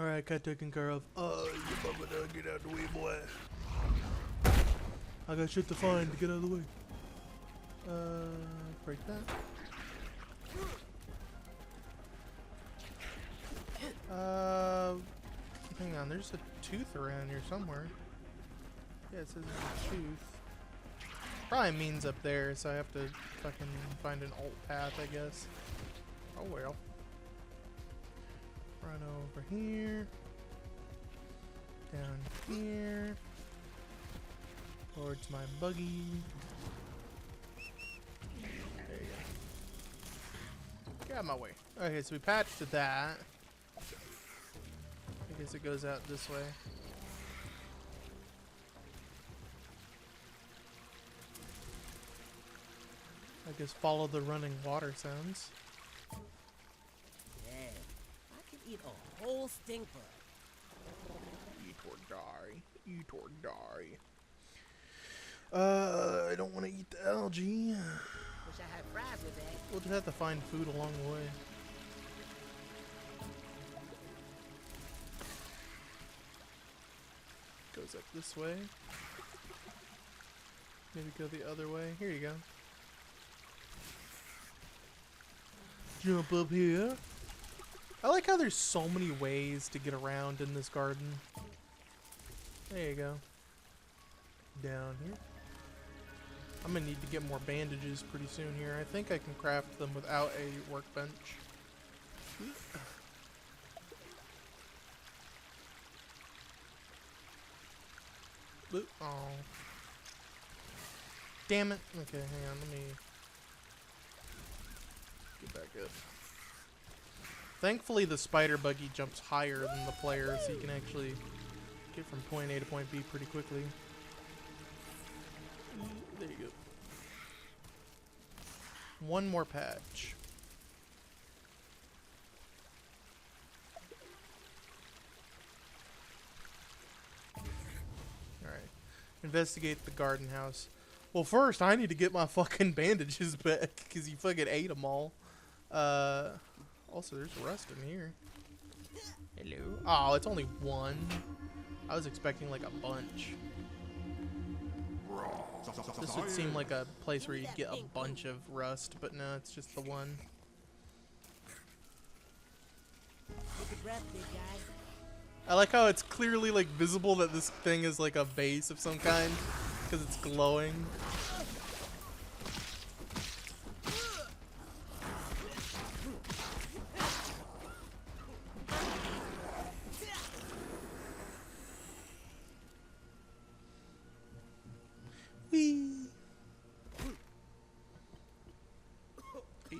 Alright, got taken care of. You mama done, get out the way, boy. I got shit to find. Get out of the way. Break that. Hang on, there's a tooth around here somewhere. Yeah, it says there's a tooth. Probably means up there, so I have to fucking find an alt path, I guess. Oh well. Run over here. Down here. Towards my buggy. There you go. Get out of my way. Okay, so we patched to that. I guess it goes out this way. I guess follow the running water sounds. Yeah, I could eat a whole stink bug. Eat or die. Eat or die. I don't want to eat the algae. Wish I had fries with that. We'll just have to find food along the way. Goes up this way. Maybe go the other way. Here you go. Jump up here. I like how there's so many ways to get around in this garden. There you go. Down here. I'm gonna need to get more bandages pretty soon here. I think I can craft them without a workbench. Oh. Damn it. Okay, hang on. Let me get back up. Thankfully, the spider buggy jumps higher than the player, so you can actually get from point A to point B pretty quickly. There you go. One more patch. Alright. Investigate the garden house. Well, first, I need to get my fucking bandages back, because you fucking ate them all. Also, there's rust in here. Hello? Oh, it's only one. I was expecting, like, a bunch. This would seem like a place where you'd get a bunch of rust, but no, it's just the one. Take a breath, big guy. I like how it's clearly, like, visible that this thing is, like, a base of some kind, because it's glowing. Whee! 8.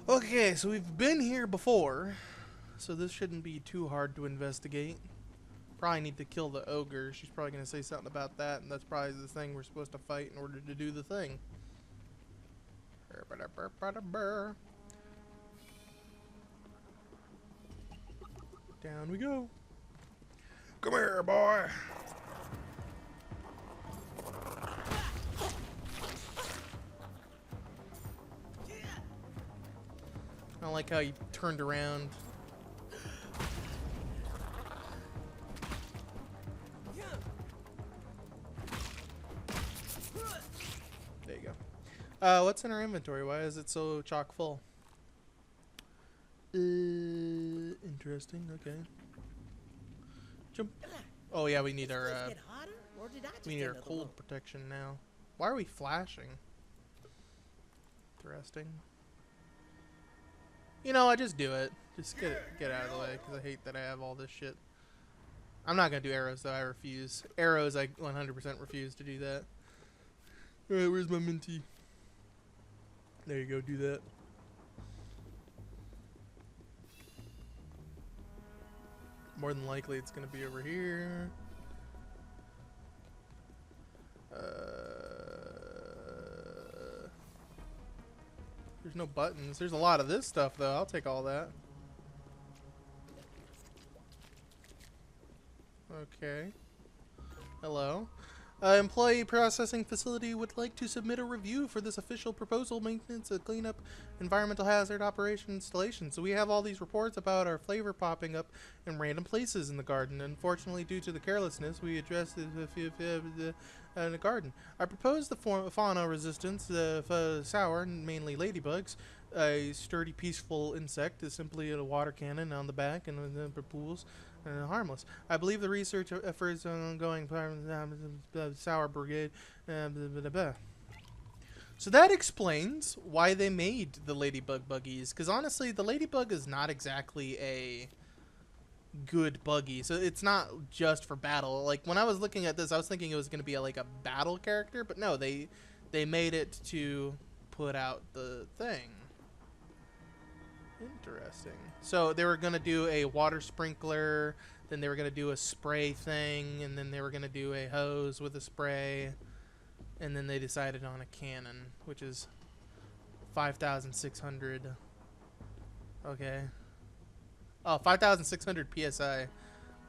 Okay, so we've been here before, so this shouldn't be too hard to investigate. Probably need to kill the ogre. She's probably going to say something about that, and that's probably the thing we're supposed to fight in order to do the thing. Down we go. Come here, boy. I don't like how you turned around. There you go. What's in our inventory? Why is it so chock full? Interesting. Okay. Jump. Oh yeah, we need our cold protection now. Why are we flashing? Interesting. You know, I just do it. Just get out of the way, because I hate that I have all this shit. I'm not gonna do arrows though. I refuse. Arrows, I 100% refuse to do that. All right, where's my minty? There you go. Do that. More than likely, it's gonna be over here. There's no buttons. There's a lot of this stuff, though. I'll take all that. Okay. Hello. Employee processing facility would like to submit a review for this official proposal maintenance and cleanup environmental hazard operation installation. So we have all these reports about our flavor popping up in random places in the garden. Unfortunately, due to the carelessness, we addressed it in the garden. I proposed the fauna resistance of sour, mainly ladybugs. A sturdy, peaceful insect is simply a water cannon on the back and the pools. Harmless. I believe the research efforts are ongoing. Sour Brigade. So that explains why they made the ladybug buggies. Because honestly, the ladybug is not exactly a good buggy. So it's not just for battle. Like when I was looking at this, I was thinking it was going to be like a battle character, but no, they made it to put out the thing. Interesting. So they were going to do a water sprinkler, then they were going to do a spray thing, and then they were going to do a hose with a spray, and then they decided on a cannon, which is 5,600. Okay. Oh, 5,600 PSI.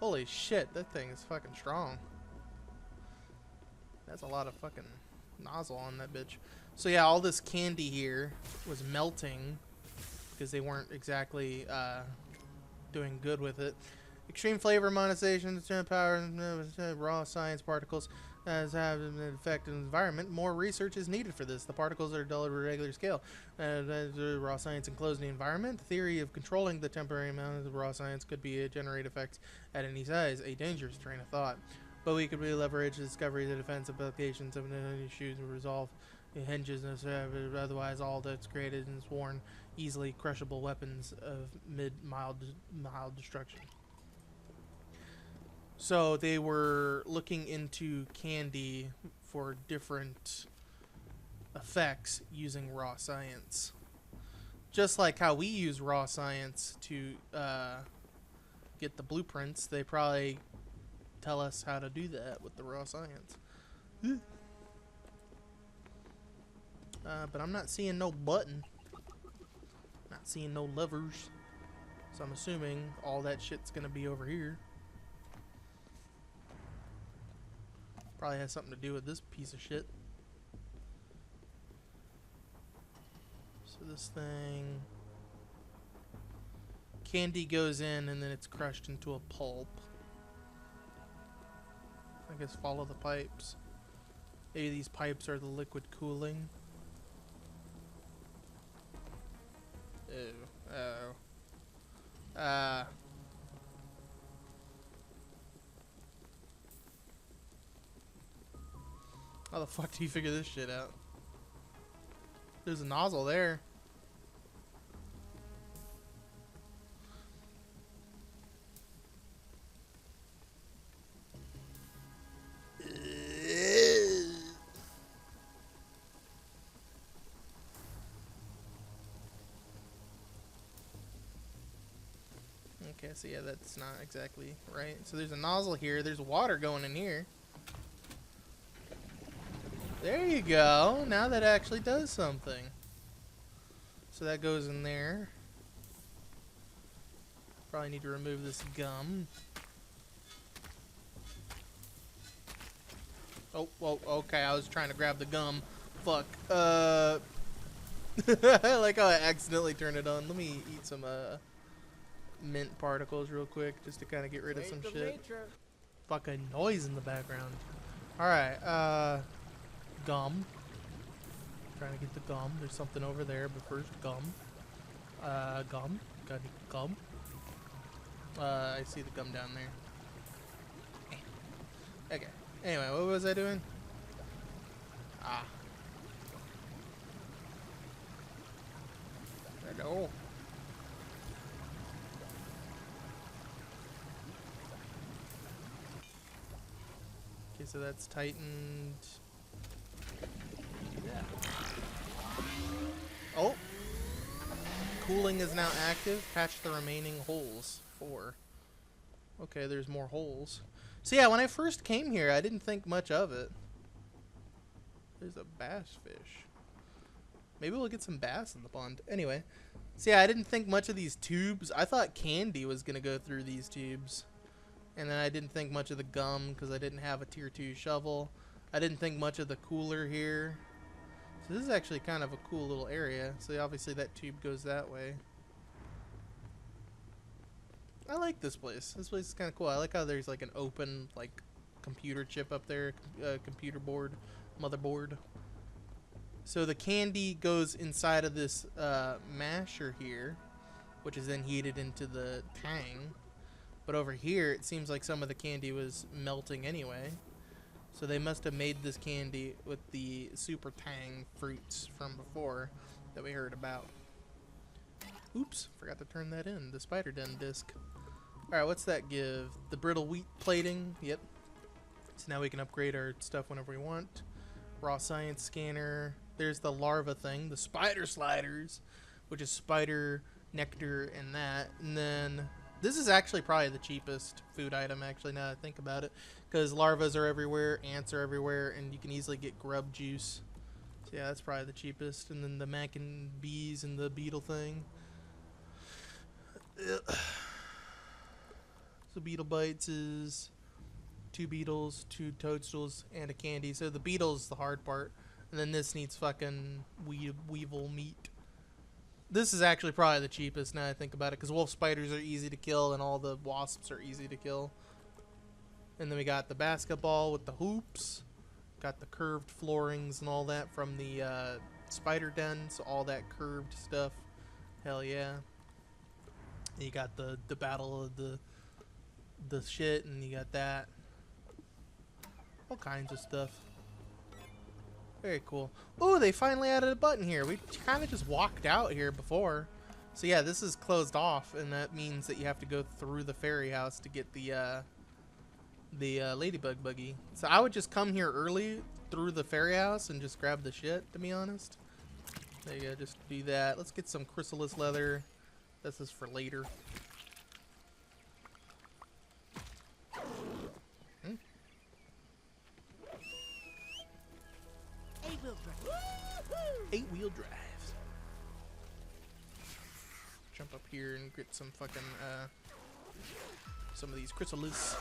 Holy shit, that thing is fucking strong. That's a lot of fucking nozzle on that bitch. So yeah, all this candy here was melting because they weren't exactly doing good with it. Extreme flavor monetization, power, raw science particles as have an effect on the environment. More research is needed for this. The particles are dull at a regular scale. Raw science enclosed in the environment. The theory of controlling the temporary amount of the raw science could be generate effects at any size. A dangerous train of thought. But we could really leverage the discovery of the defensive applications of issues and resolve the hinges and otherwise all that's created and is worn easily crushable weapons of mild destruction. So they were looking into candy for different effects using raw science. Just like how we use raw science to get the blueprints, they probably tell us how to do that with the raw science. But I'm not seeing no button. Not seeing no levers. So I'm assuming all that shit's gonna be over here. Probably has something to do with this piece of shit. So this thing... Candy goes in and then it's crushed into a pulp. I guess follow the pipes. Maybe these pipes are the liquid cooling. Ew. Oh. How the fuck do you figure this shit out? There's a nozzle there. Okay, so yeah, that's not exactly right. So there's a nozzle here. There's water going in here. There you go. Now that actually does something. So that goes in there. Probably need to remove this gum. Oh, well, okay. I was trying to grab the gum. Fuck. I like how I accidentally turned it on. Let me eat some mint particles real quick just to kind of get rid of some shit. Fucking noise in the background. Alright, gum. Trying to get the gum. There's something over there, but first gum. Gum. Got any gum? I see the gum down there. Okay. Anyway, what was I doing? Ah. Hello. Okay, so that's tightened. Yeah. Oh! Cooling is now active. Patch the remaining holes. 4. Okay, there's more holes. So yeah, when I first came here, I didn't think much of it. There's a bass fish. Maybe we'll get some bass in the pond. Anyway. So yeah, I didn't think much of these tubes. I thought candy was going to go through these tubes. And then I didn't think much of the gum because I didn't have a tier 2 shovel. I didn't think much of the cooler here. So this is actually kind of a cool little area. So obviously that tube goes that way. I like this place. This place is kind of cool. I like how there's like an open like computer chip up there, computer board, motherboard. So the candy goes inside of this masher here, which is then heated into the tang. But over here, it seems like some of the candy was melting anyway. So they must have made this candy with the super tang fruits from before that we heard about. Oops, forgot to turn that in, the spider den disc. Alright, what's that give? The brittle wheat plating, yep. So now we can upgrade our stuff whenever we want. Raw science scanner. There's the larva thing, the spider sliders, which is spider nectar and that. And then this is actually probably the cheapest food item, actually, now that I think about it. Because larvas are everywhere, ants are everywhere, and you can easily get grub juice. So yeah, that's probably the cheapest. And then the mac and bees and the beetle thing. So beetle bites is 2 beetles, 2 toadstools, and a candy. So the beetle's the hard part. And then this needs fucking weevil meat. This is actually probably the cheapest now I think about it, because wolf spiders are easy to kill and all the wasps are easy to kill. And then we got the basketball with the hoops. Got the curved floorings and all that from the spider den, so all that curved stuff. Hell yeah. And you got the battle of the shit, and you got that. All kinds of stuff. Very cool. Oh, they finally added a button here. We kind of just walked out here before. So yeah, this is closed off, and that means that you have to go through the fairy house to get the ladybug buggy. So I would just come here early through the fairy house and just grab the shit, to be honest. There you go, just do that. Let's get some chrysalis leather. This is for later. Eight-wheel drives. Jump up here and get some fucking some of these chrysalis.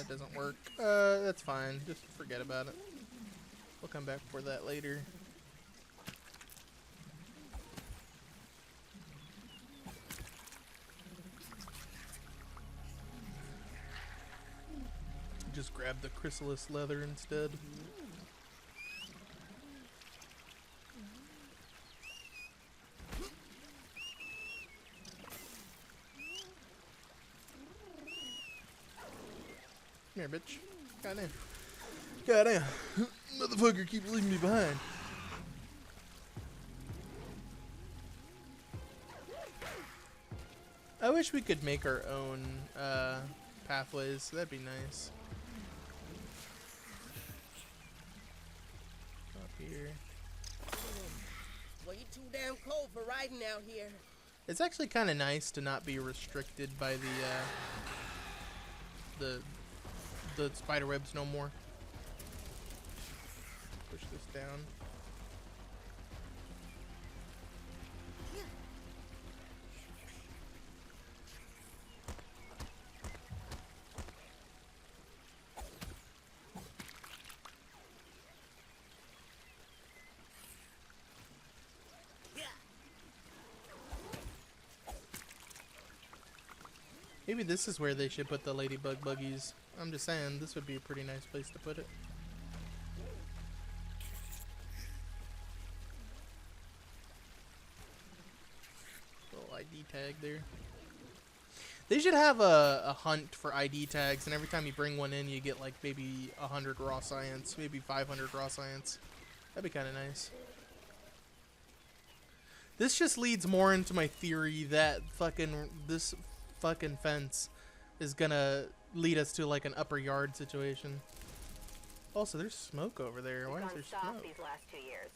It doesn't work. That's fine. Just forget about it. We'll come back for that later. Just grab the chrysalis leather instead. Come here, bitch. Goddamn. Goddamn. Motherfucker keeps leaving me behind. I wish we could make our own pathways. That'd be nice. Up here. Well, you're too damn cold for riding out here. It's actually kind of nice to not be restricted by the spider webs no more. Push this down. Maybe this is where they should put the ladybug buggies. I'm just saying, this would be a pretty nice place to put it. Little ID tag there. They should have a hunt for ID tags, and every time you bring one in, you get like maybe 100 raw science, maybe 500 raw science. That'd be kind of nice. This just leads more into my theory that this fucking fence is gonna lead us to like an upper yard situation. Also, there's smoke over there. Why is there smoke? These last 2 years.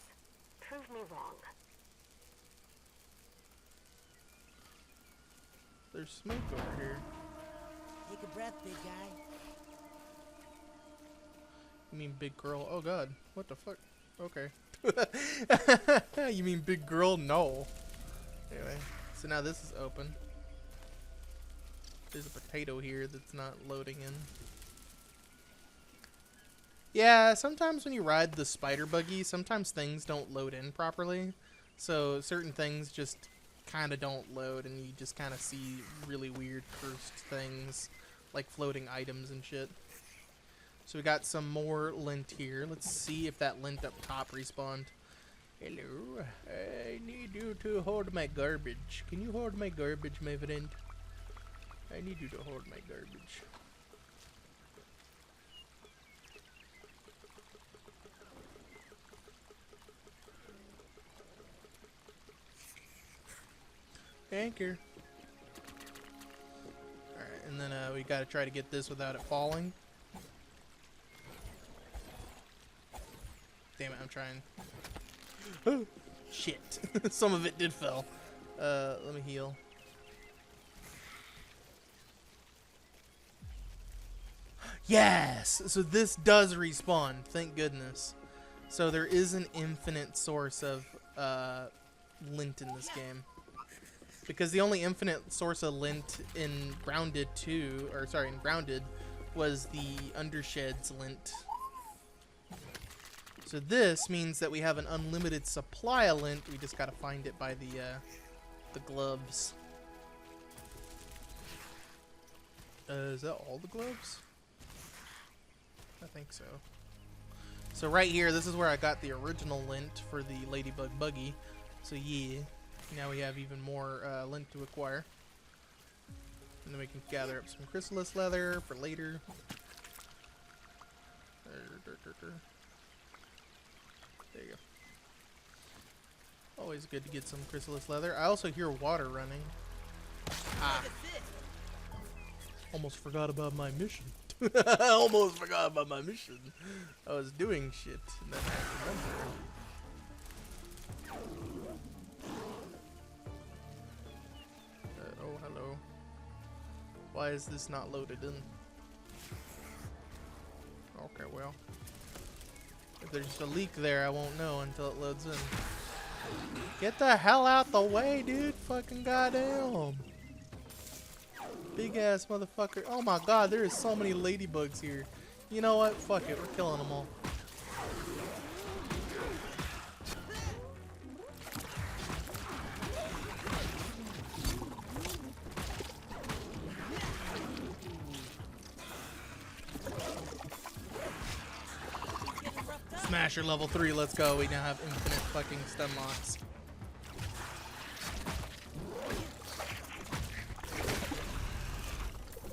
Prove me wrong. There's smoke over here. Take a breath, big guy. You mean big girl? Oh god. What the fuck? Okay. You mean big girl? No. Anyway, so now this is open. There's a potato here that's not loading in. Yeah, sometimes when you ride the spider buggy, sometimes things don't load in properly. So certain things just kind of don't load, and you just kind of see really weird cursed things, like floating items and shit. So we got some more lint here. Let's see if that lint up top respawned. Hello, I need you to hold my garbage. Can you hold my garbage, my friend? I need you to hold my garbage. Thank you. Alright, and then we gotta try to get this without it falling. Damn it, I'm trying. Oh, shit. Some of it did fell. Let me heal. Yes! So this does respawn, thank goodness. So there is an infinite source of lint in this game. Because the only infinite source of lint in Grounded 2, or sorry, in Grounded, was the Undershed's lint. So this means that we have an unlimited supply of lint. We just gotta find it by the gloves. Is that all the gloves? I think so. So right here, this is where I got the original lint for the Ladybug Buggy. So yeah. Now we have even more lint to acquire. And then we can gather up some chrysalis leather for later. There you go. Always good to get some chrysalis leather. I also hear water running. Ah. Almost forgot about my mission. I almost forgot about my mission. I was doing shit and then I remember. Oh, hello. Why is this not loaded in? Okay, well. If there's a leak there, I won't know until it loads in. Get the hell out the way, dude. Fucking goddamn. Big ass motherfucker. Oh my god, there is so many ladybugs here. You know what? Fuck it. We're killing them all. Smasher level 3, let's go. We now have infinite fucking stun locks.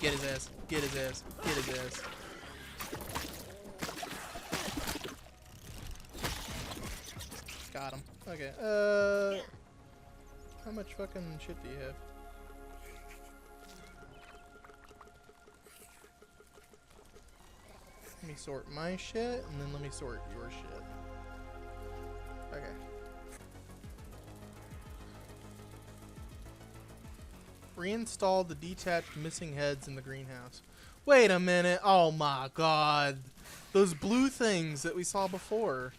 Get his ass. Get his ass. Get his ass. Got him. Okay. How much fucking shit do you have? Let me sort my shit, and then let me sort your shit. Okay. Reinstall the detached missing heads in the greenhouse. Wait a minute. Oh my god. Those blue things that we saw before.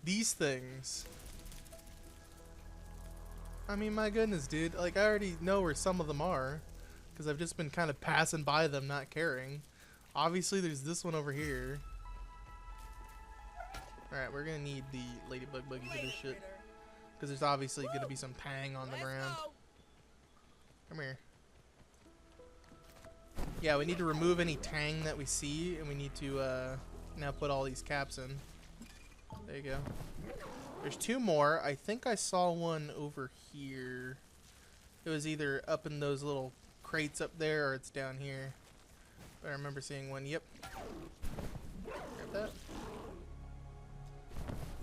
These things. I mean, my goodness, dude. Like, I already know where some of them are. Because I've just been kind of passing by them, not caring. Obviously, there's this one over here. Alright, we're gonna need the Ladybug Buggy for this shit. Because there's obviously gonna be some pang on the ground. Come here. Yeah, we need to remove any tang that we see, and we need to now put all these caps in. There you go. There's two more. I think I saw one over here. It was either up in those little crates up there, or it's down here. I remember seeing one. Yep. Grab that.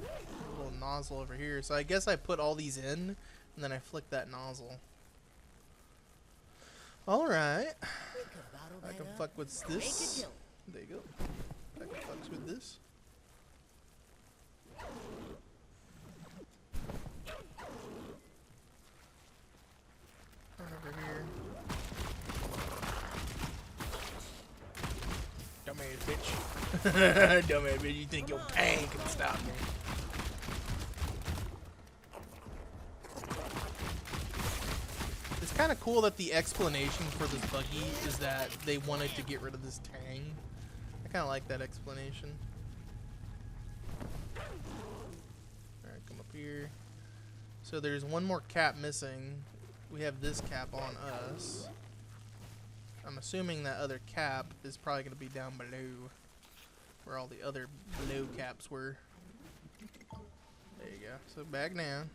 A little nozzle over here. So I guess I put all these in, and then I flick that nozzle. Alright. I can fuck with this. There you go. I can fuck with this. Run over here. Dumbass bitch. Dumbass bitch, you think your pain can stop me? It's kind of cool that the explanation for this buggy is that they wanted to get rid of this tang. I kind of like that explanation. Alright, come up here. So there's one more cap missing. We have this cap on us. I'm assuming that other cap is probably going to be down below, where all the other below caps were. There you go. So back down.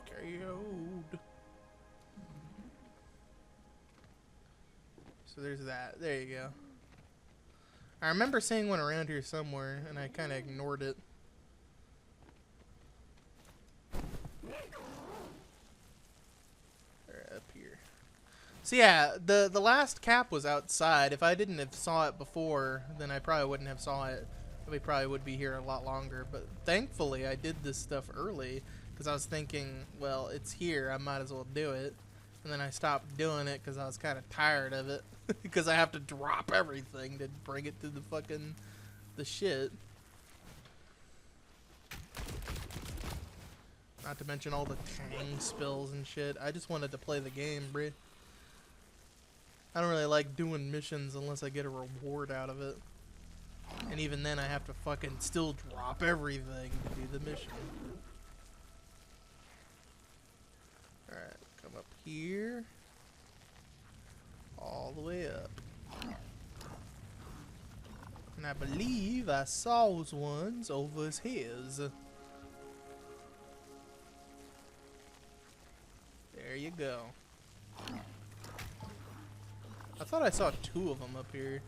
KO'd. So there's that. There you go. I remember seeing one around here somewhere, and I kind of ignored it. Up here. So yeah, the last cap was outside. If I didn't have saw it before, then I probably wouldn't have saw it. We probably would be here a lot longer. But thankfully, I did this stuff early because I was thinking, well, it's here. I might as well do it. And then I stopped doing it because I was kind of tired of it because I have to drop everything to bring it to the shit. Not to mention all the tang spills and shit. I just wanted to play the game, bruh. I don't really like doing missions unless I get a reward out of it. And even then I have to fucking still drop everything to do the mission. Alright, come up here. All the way up. And I believe I saw ones over his heads. There you go. I thought I saw two of them up here.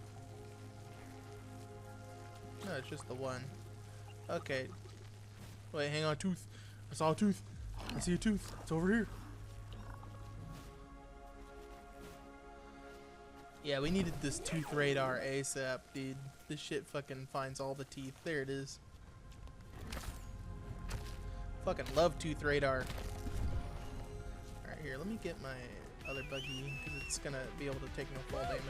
No, it's just the one. Okay. Wait, hang on, tooth. I saw a tooth. I see a tooth. It's over here. Yeah, we needed this tooth radar ASAP, dude. This shit fucking finds all the teeth. There it is. Fucking love tooth radar. Alright, here, let me get my other buggy, because it's gonna be able to take no fall damage.